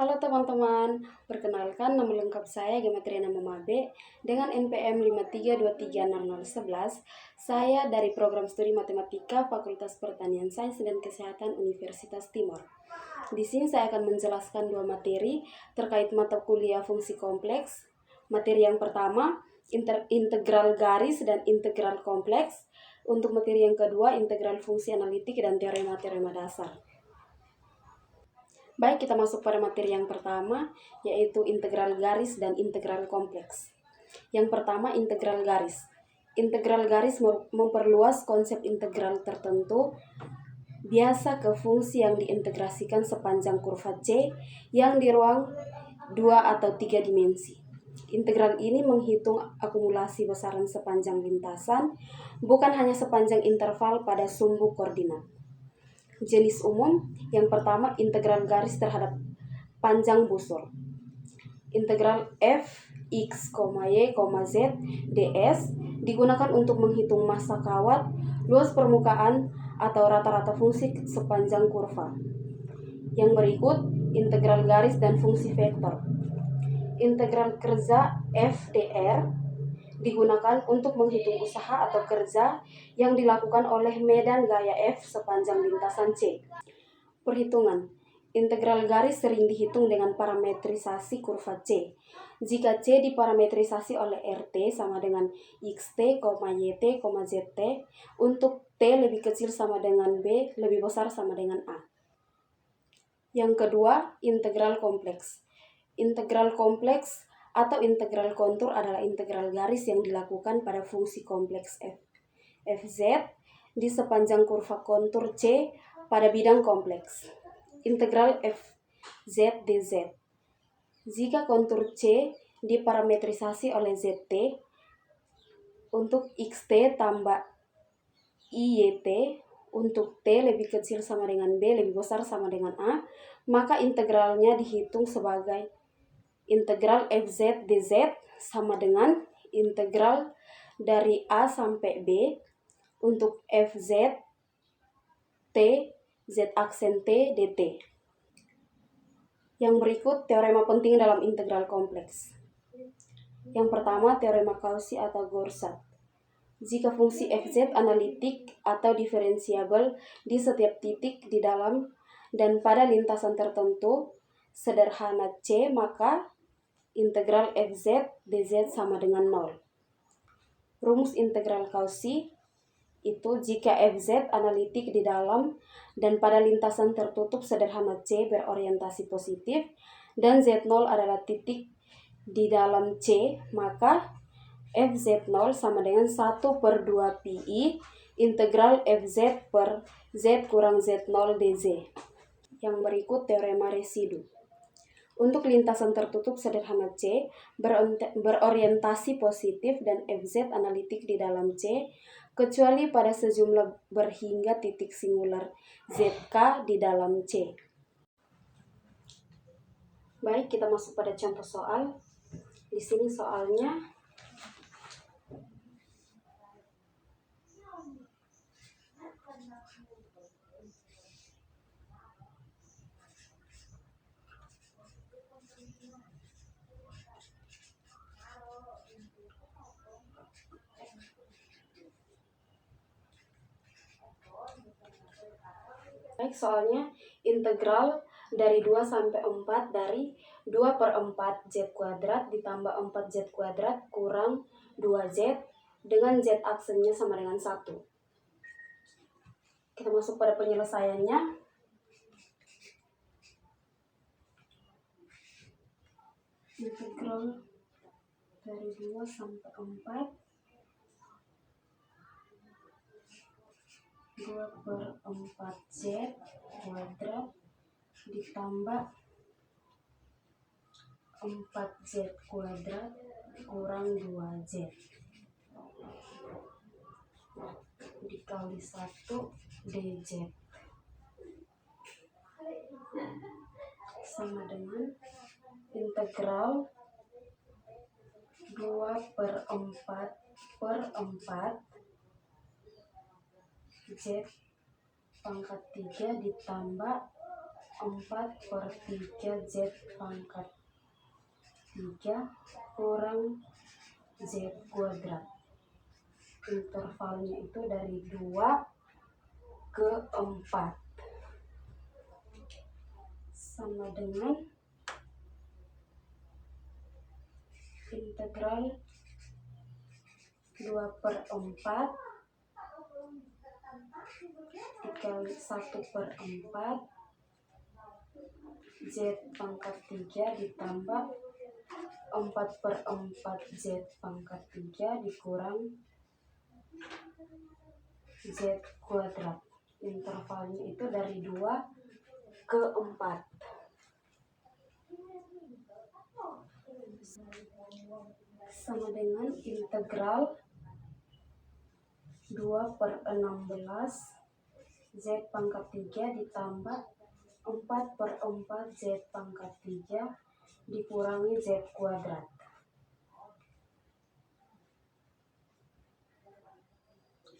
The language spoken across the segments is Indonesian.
Halo teman-teman, perkenalkan nama lengkap saya Gematriana Mamabe dengan NPM 5323011. Saya dari program studi Matematika Fakultas Pertanian Sains dan Kesehatan Universitas Timor. Di sini saya akan menjelaskan dua materi terkait mata kuliah fungsi kompleks. Materi yang pertama, integral garis dan integral kompleks. Untuk materi yang kedua, integral fungsi analitik dan teorema-teorema dasar. Baik, kita masuk pada materi yang pertama, yaitu integral garis dan integral kompleks. Yang pertama, integral garis. Integral garis memperluas konsep integral tertentu, biasa ke fungsi yang diintegrasikan sepanjang kurva C yang di ruang 2 atau 3 dimensi. Integral ini menghitung akumulasi besaran sepanjang lintasan, bukan hanya sepanjang interval pada sumbu koordinat. Jenis umum, yang pertama integral garis terhadap panjang busur. Integral f, x, y, z, ds digunakan untuk menghitung massa kawat, luas permukaan, atau rata-rata fungsi sepanjang kurva. Yang berikut, integral garis dan fungsi vektor. Integral kerja f dr digunakan untuk menghitung usaha atau kerja yang dilakukan oleh medan gaya F sepanjang lintasan C. Perhitungan. Integral garis sering dihitung dengan parametrisasi kurva C. Jika C diparametrisasi oleh RT sama dengan XT, YT, ZT, untuk T lebih kecil sama dengan B, lebih besar sama dengan A. Yang kedua, integral kompleks. Integral kompleks atau integral kontur adalah integral garis yang dilakukan pada fungsi kompleks fz di sepanjang kurva kontur C pada bidang kompleks. Integral fz dz. Jika kontur C diparametrisasi oleh zt untuk xt tambah iyt, untuk T lebih kecil sama dengan B, lebih besar sama dengan A, maka integralnya dihitung sebagai integral fz dz sama dengan integral dari A sampai B untuk fz t z aksen t dt. Yang berikut teorema penting dalam integral kompleks. Yang pertama, teorema Cauchy atau Goursat. Jika fungsi fz analitik atau diferensiabel di setiap titik di dalam dan pada lintasan tertentu sederhana C, maka integral fz dz sama dengan 0. Rumus integral Cauchy itu jika fz analitik di dalam dan pada lintasan tertutup sederhana C berorientasi positif dan z0 adalah titik di dalam C, maka fz0 sama dengan 1/2 pi integral fz per z kurang z0 dz. Yang berikut teorema residu. Untuk lintasan tertutup sederhana C berorientasi positif dan fz analitik di dalam C, kecuali pada sejumlah berhingga titik singular zk di dalam C. Baik, kita masuk pada contoh soal. Di sini soalnya soalnya integral dari 2 sampai 4 dari 2/4 z kuadrat ditambah 4z kuadrat kurang 2z dengan z aksennya sama dengan 1. Kita masuk pada penyelesaiannya. Integral dari 2 sampai 4 2/4 z kuadrat ditambah 4z kuadrat kurang 2z dikali 1 dz sama dengan integral 2/4 z pangkat 3 ditambah 4/3 Z pangkat 3 kurang Z kuadrat. Intervalnya itu dari 2 ke 4 sama dengan integral 2/4 dikali 1/4 Z pangkat 3 ditambah 4/4 Z pangkat 3 dikurang Z kuadrat. Intervalnya itu dari 2 ke 4 sama dengan integral 2/16 Z pangkat 3 ditambah 4/4 Z pangkat 3 dikurangi Z kuadrat.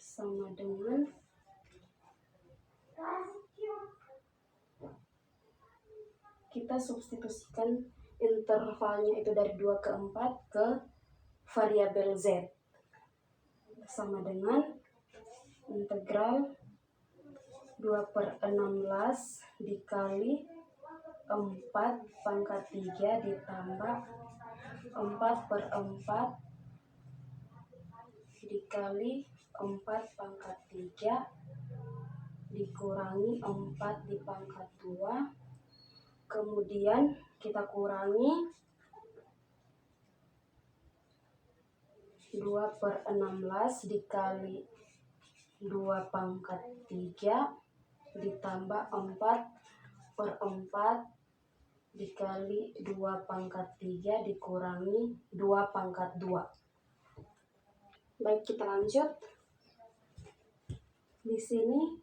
Sama dengan kita substitusikan intervalnya itu dari 2 ke 4 ke variabel Z. Sama dengan integral 2/16 dikali 4 pangkat 3 ditambah 4/4 dikali 4 pangkat 3 dikurangi 4 di pangkat 2. Kemudian kita kurangi 2/16 dikali 2 pangkat 3 ditambah 4/4 dikali 2 pangkat 3 dikurangi 2 pangkat 2. Baik, kita lanjut. Di sini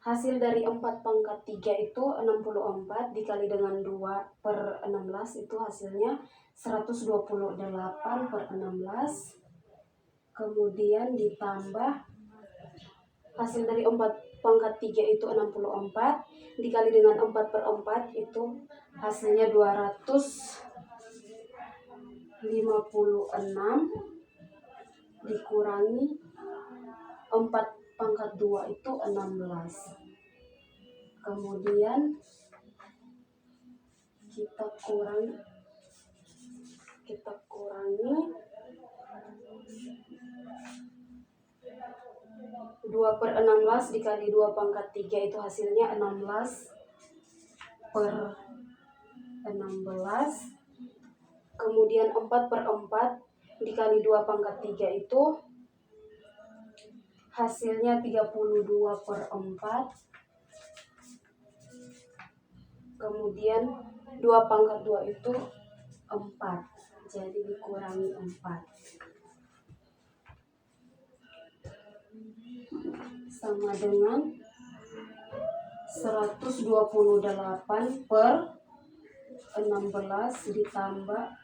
hasil dari 4 pangkat 3 itu 64 dikali dengan 2/16 itu hasilnya 128/16. Kemudian ditambah hasil dari 4 pangkat 3 itu 64 dikali dengan 4/4 itu hasilnya 256 dikurangi 4 pangkat 2 itu 16. Kemudian kita kurangi 2/16 dikali 2 pangkat 3 itu hasilnya 16/16. Kemudian 4/4 dikali 2 pangkat 3 itu hasilnya 32/4. Kemudian 2 pangkat 2 itu 4. Jadi dikurangi 4. Sama dengan 128/16 ditambah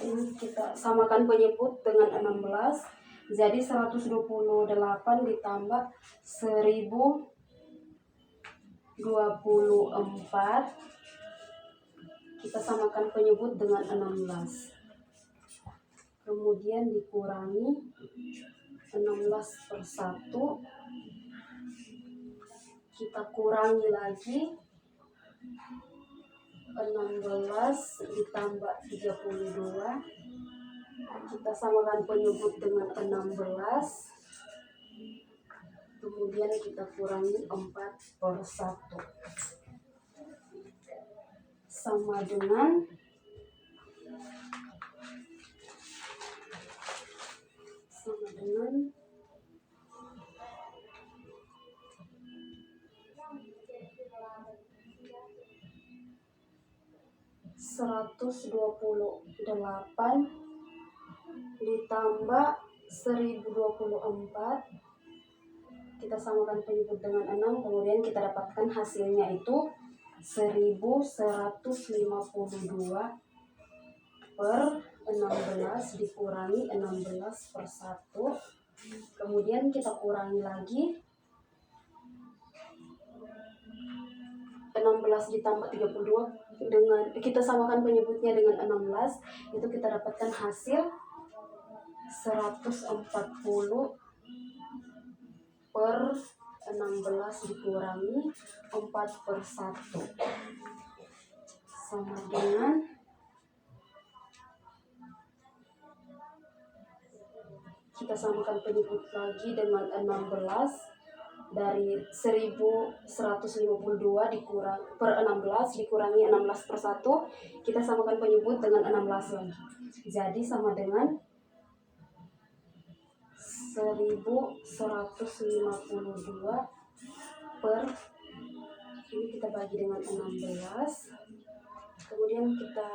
ini kita samakan penyebut dengan 16. Jadi 128 ditambah 1024 kita samakan penyebut dengan 16. Kemudian dikurangi 16/1. Kita kurangi lagi 16 ditambah 32. Kita samakan penyebut dengan 16. Kemudian kita kurangi 4/1. Sama dengan 128 ditambah 1024. Kita samakan penyebut dengan 6, kemudian kita dapatkan hasilnya itu 1152/16 dikurangi 16/1. Kemudian kita kurangi lagi 16 ditambah 32 dengan kita samakan penyebutnya dengan 16, itu kita dapatkan hasil 140 per 16 dikurangi 4/1 sama dengan kita samakan penyebut lagi dengan 16 dari 1152 dikurang per 16 dikurangi 16/1, kita samakan penyebut dengan 16 lagi. Jadi sama dengan 1152 per ini kita bagi dengan 16. Kemudian kita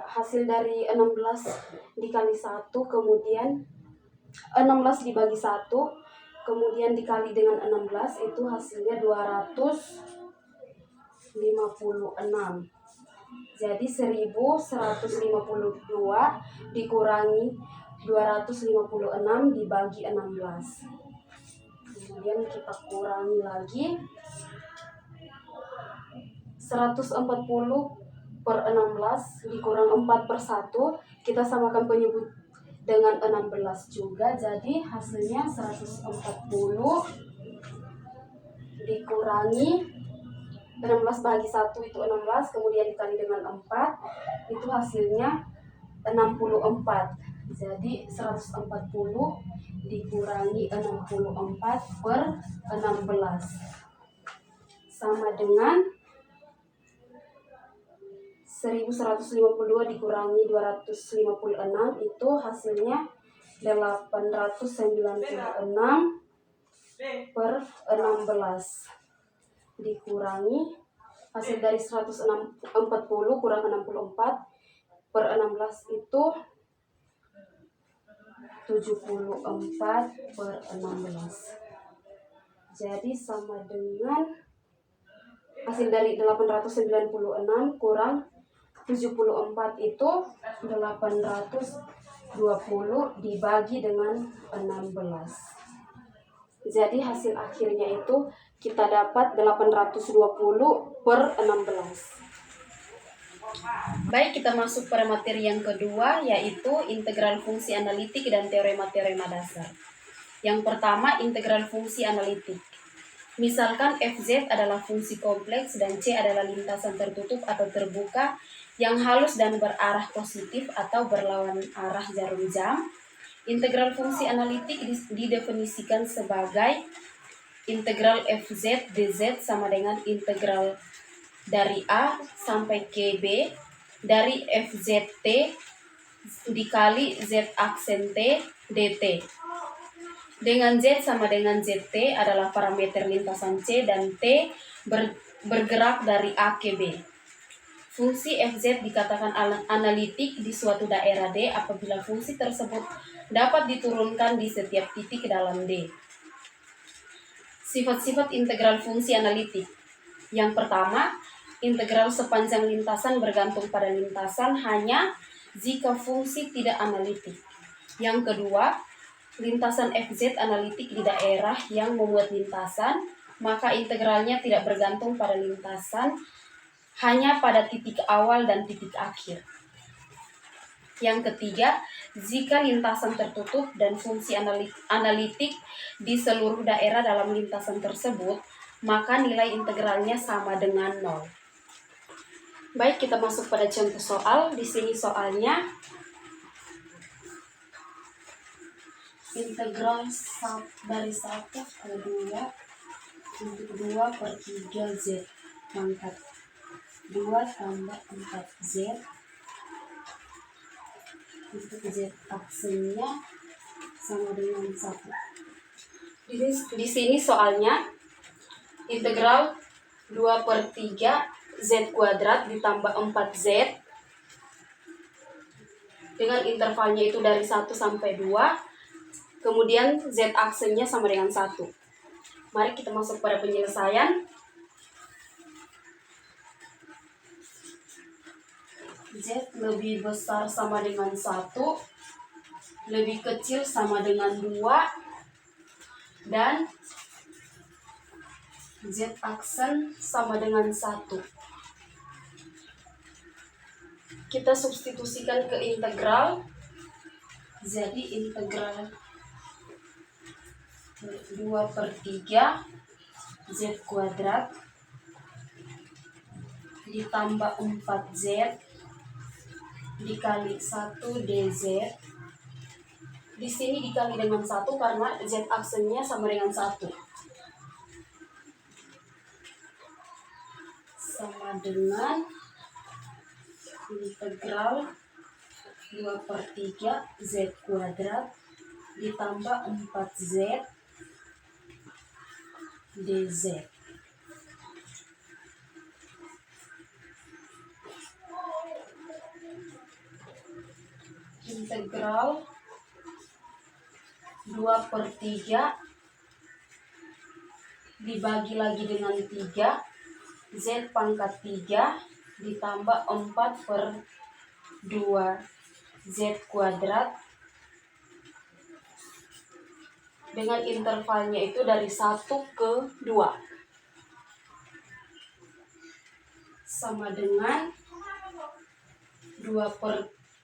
hasil dari 16 dikali 1, kemudian 16 dibagi 1, kemudian dikali dengan 16, itu hasilnya 256. Jadi 1152 dikurangi 256 dibagi 16. Kemudian kita kurangi lagi 140 per 16 dikurang 4/1, kita samakan penyebut dengan 16 juga, jadi hasilnya 140 dikurangi 16 bagi 1 itu 16, kemudian dikali dengan 4, itu hasilnya 64. Jadi 140 dikurangi 64 per 16 sama dengan 1152 dikurangi 256, itu hasilnya 896 per 16 dikurangi hasil dari 140 kurang 64 per 16 itu 74 per 16. Jadi sama dengan hasil dari 896 kurang 74 itu 820 dibagi dengan 16. Jadi hasil akhirnya itu kita dapat 820 per 16. Baik, kita masuk pada materi yang kedua, yaitu integral fungsi analitik dan teorema-teorema dasar. Yang pertama, integral fungsi analitik. Misalkan Fz adalah fungsi kompleks dan C adalah lintasan tertutup atau terbuka yang halus dan berarah positif atau berlawan arah jarum jam. Integral fungsi analitik didefinisikan sebagai integral Fz dz sama dengan integral dari A sampai KB dari Fzt dikali Z aksen T dt. Dengan Z sama dengan Zt adalah parameter lintasan C dan T bergerak dari A ke B. Fungsi Fz dikatakan analitik di suatu daerah D apabila fungsi tersebut dapat diturunkan di setiap titik dalam D. Sifat-sifat integral fungsi analitik. Yang pertama, integral sepanjang lintasan bergantung pada lintasan hanya jika fungsi tidak analitik. Yang kedua, lintasan Fz analitik di daerah yang membuat lintasan, maka integralnya tidak bergantung pada lintasan, hanya pada titik awal dan titik akhir. Yang ketiga, jika lintasan tertutup dan fungsi analitik di seluruh daerah dalam lintasan tersebut, maka nilai integralnya sama dengan 0. Baik, kita masuk pada contoh soal. Di sini soalnya integral dari 1 ke 2 untuk 2 per 3 Z pangkat 2 tambah 4 Z untuk Z aksennya sama dengan 1. Di sini soalnya integral 2 per 3 Z kuadrat ditambah 4Z dengan intervalnya itu dari 1 sampai 2. Kemudian Z aksennya sama dengan 1. Mari kita masuk pada penyelesaian. Z lebih besar sama dengan 1, lebih kecil sama dengan 2 dan Z aksen sama dengan 1. Kita substitusikan ke integral. Jadi integral 2/3 Z kuadrat ditambah 4Z dikali 1 dz. Di sini dikali dengan 1 karena Z aksennya sama dengan 1. Sama dengan integral 2/3 Z kuadrat ditambah 4Z dz. Integral 2/3 dibagi lagi dengan 3, Z pangkat 3 ditambah 4/2 Z kuadrat dengan intervalnya itu dari 1 ke 2 sama dengan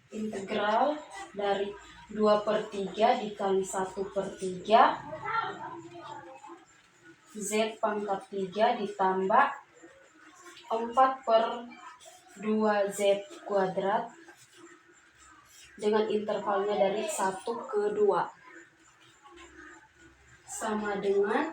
integral dari 2/3 dikali 1/3 Z pangkat 3 ditambah 4/2 Z kuadrat dengan intervalnya dari 1 ke 2 sama dengan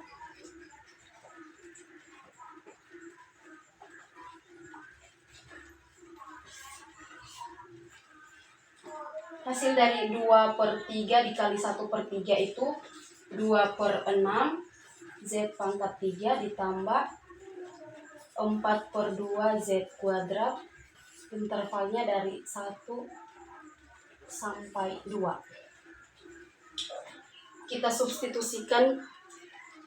hasil dari 2/3 dikali 1/3 itu 2/6 Z pangkat 3 ditambah 4/2 Z kuadrat, intervalnya dari 1 sampai 2. Kita substitusikan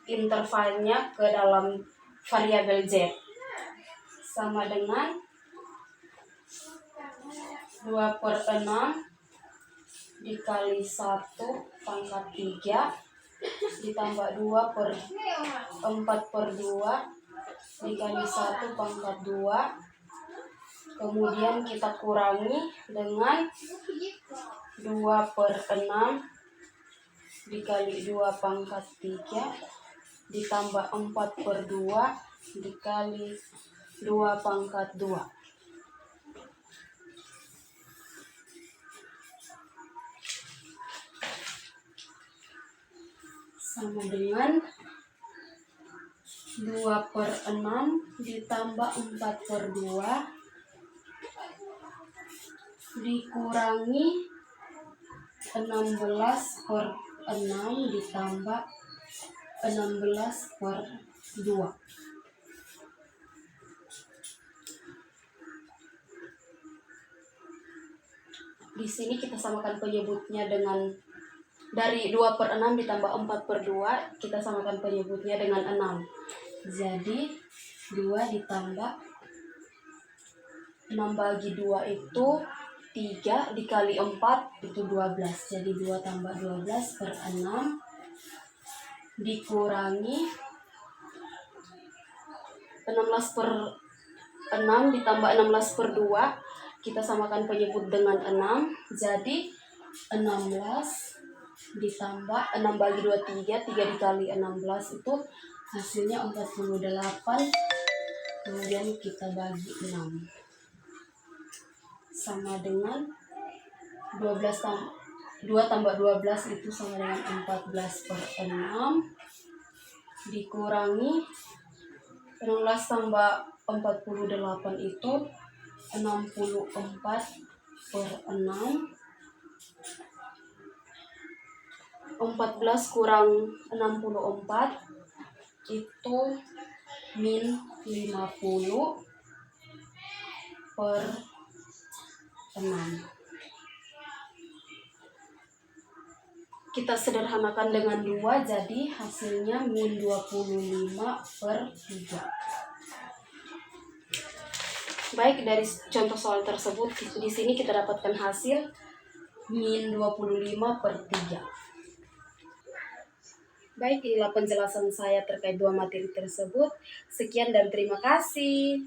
intervalnya ke dalam variabel Z sama dengan 2/6 dikali 1 pangkat 3 ditambah 4/2 dikali 1 pangkat 2, kemudian kita kurangi dengan 2/6 dikali 2 pangkat 3 ditambah 4/2 dikali 2 pangkat 2. Sama dengan 2/6 ditambah 4/2 dikurangi 16/6 ditambah 16/2. Di sini kita samakan penyebutnya dengan dari 2/6 ditambah 4/2 kita samakan penyebutnya dengan 6. Jadi 2 ditambah 6 bagi 2 itu 3 dikali 4 itu 12. Jadi 2 tambah 12/6 dikurangi 16/6 ditambah 16/2 kita samakan penyebut dengan 6. Jadi 16 ditambah 6 bagi 2 3 dikali 16 itu hasilnya 48, kemudian kita bagi 6 sama dengan 2 tambah 12 itu sama dengan 14/6 dikurangi 16 tambah 48 itu 64/6. 14 kurang 64 itu min 50/6. Kita sederhanakan dengan 2, jadi hasilnya min 25/3. Baik, dari contoh soal tersebut di sini kita dapatkan hasil min 25/3. Baik, inilah penjelasan saya terkait dua materi tersebut. Sekian dan terima kasih.